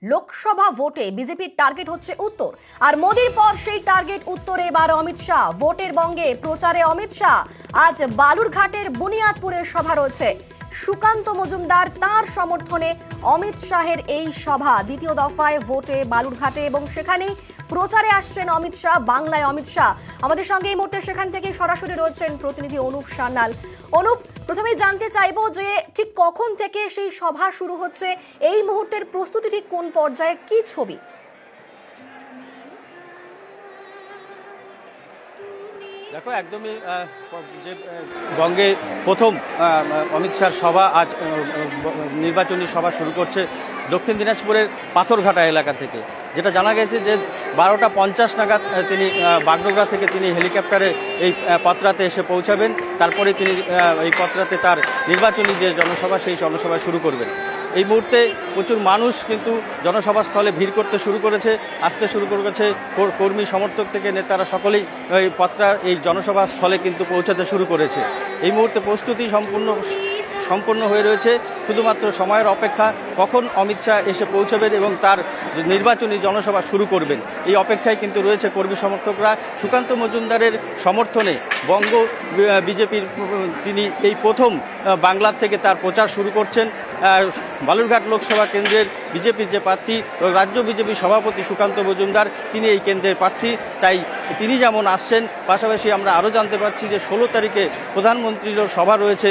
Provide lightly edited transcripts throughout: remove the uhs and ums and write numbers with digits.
লোকসভা ভোটে বিজেপির টার্গেট হচ্ছে উত্তর, আর মোদির পর সেই টার্গেট উত্তরে এবার অমিত শাহ। ভোটের বঙ্গে প্রচারে অমিত শাহ। আজ বালুরঘাটের বুনিয়াদপুরে সভা রয়েছে। সুকান্ত মজুমদার তার সমর্থনে অমিত শাহের এই সভা। দ্বিতীয় দফায় ভোটে বালুরঘাটে এবং সেখানেই প্রচারে আসছেন অমিত শাহ। বাংলায় অমিত শাহ আমাদের সঙ্গে এই মুহূর্তে সেখান থেকে সরাসরি রয়েছেন প্রতিনিধি অনুপ সান্যাল। অনুপ, প্রথমেই জানতে চাইবো যে ঠিক কখন থেকে সেই সভা শুরু হচ্ছে, এই মুহূর্তের প্রস্তুতি ঠিক কোন পর্যায়ে, কি ছবি? দেখো, একদমই যে বঙ্গে প্রথম অমিত শাহর সভা, আজ নির্বাচনী সভা শুরু করছে দক্ষিণ দিনাজপুরের পাথরঘাটা এলাকা থেকে। যেটা জানা গেছে যে 12:50 নাগাদ তিনি বাগডোগরা থেকে তিনি হেলিকপ্টারে এই পত্রাতে এসে পৌঁছাবেন। তারপরে তিনি এই পত্রাতে তার নির্বাচনী যে জনসভা, সেই জনসভা শুরু করবেন। এই মুহূর্তে প্রচুর মানুষ কিন্তু জনসভা স্থলে ভিড় করতে শুরু করেছে, আসতে শুরু করেছে। কর্মী সমর্থক থেকে নেতারা সকলেই এই পত্রার এই জনসভা স্থলে কিন্তু পৌঁছাতে শুরু করেছে। এই মুহূর্তে প্রস্তুতি সম্পূর্ণ হয়ে রয়েছে। শুধুমাত্র সময়ের অপেক্ষা, কখন অমিত শাহ এসে পৌঁছাবেন এবং তার নির্বাচনী জনসভা শুরু করবেন, এই অপেক্ষায় কিন্তু রয়েছে কর্মী সমর্থকরা। সুকান্ত মজুমদারের সমর্থনে বঙ্গ বিজেপির তিনি এই প্রথম বাংলার থেকে তার প্রচার শুরু করছেন। বালুরঘাট লোকসভা কেন্দ্রের বিজেপির যে প্রার্থী, রাজ্য বিজেপি সভাপতি সুকান্ত মজুমদার, তিনি এই কেন্দ্রের প্রার্থী। তাই তিনি যেমন আসছেন, পাশাপাশি আমরা আরও জানতে পারছি যে 16 তারিখে প্রধানমন্ত্রীরও সভা রয়েছে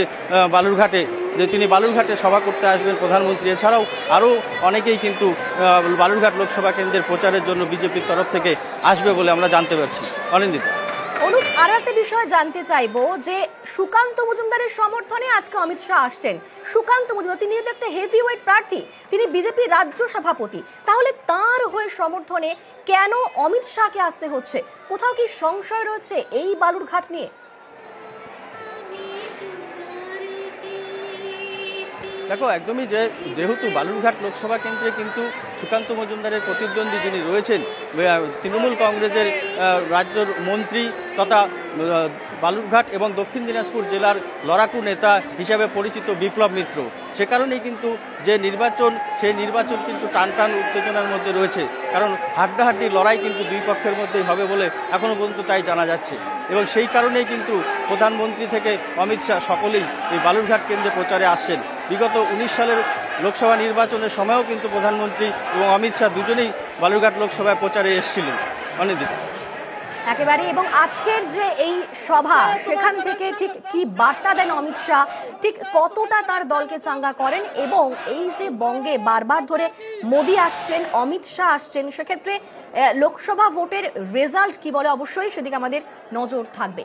বালুরঘাটে, যে তিনি বালুরঘাটে সভা করতে আসবেন প্রধানমন্ত্রী। এছাড়াও আরও অনেকেই কিন্তু বালুরঘাট লোকসভা কেন্দ্রের প্রচারের জন্য বিজেপির তরফ থেকে আসবে বলে আমরা জানতে পারছি। অনিন্দিতা। অনুপ, আরো একটা বিষয় জানতে চাইবো যে সুকান্ত মজুমদারের সমর্থনে আজকে অমিত শাহ আসছেন। সুকান্ত মজুমদার তিনি কিন্তু একটা হেভিওয়েট প্রার্থী, তিনি বিজেপির রাজ্য সভাপতি। তাহলে তার হয়ে সমর্থনে কেন অমিত শাহকে আসতে হচ্ছে? কোথাও কি সংশয় রয়েছে এই বালুরঘাট নিয়ে? দেখো, একদমই যেহেতু বালুরঘাট লোকসভা কেন্দ্রে কিন্তু সুকান্ত মজুমদারের প্রতিদ্বন্দ্বী যিনি রয়েছেন, তৃণমূল কংগ্রেসের রাজ্যের মন্ত্রী তথা বালুরঘাট এবং দক্ষিণ দিনাজপুর জেলার লড়াকু নেতা হিসাবে পরিচিত বিপ্লব মিত্র, সে কারণেই কিন্তু যে নির্বাচন, সেই নির্বাচন কিন্তু টান উত্তেজনার মধ্যে রয়েছে। কারণ হাড্ডাহাড্ডি লড়াই কিন্তু দুই পক্ষের মধ্যেই হবে বলে এখনও পর্যন্ত তাই জানা যাচ্ছে। এবং সেই কারণেই কিন্তু প্রধানমন্ত্রী থেকে অমিত শাহ সকলেই এই বালুরঘাট কেন্দ্রে প্রচারে আসছেন। বিগত 19 সালের লোকসভা নির্বাচনের সময়ও কিন্তু প্রধানমন্ত্রী এবং অমিত শাহ দুজনেই বালুরঘাট লোকসভায় প্রচারে এসেছিলেন। অনিন্দিতা। একেবারে। এবং আজকের যে এই সভা, সেখান থেকে ঠিক কি বার্তা দেন অমিত শাহ, ঠিক কতটা তার দলকে চাঙ্গা করেন, এবং এই যে বঙ্গে বারবার ধরে মোদি আসছেন, অমিত শাহ আসছেন, সেক্ষেত্রে লোকসভা ভোটের রেজাল্ট কি বলে, অবশ্যই সেদিকে আমাদের নজর থাকবে।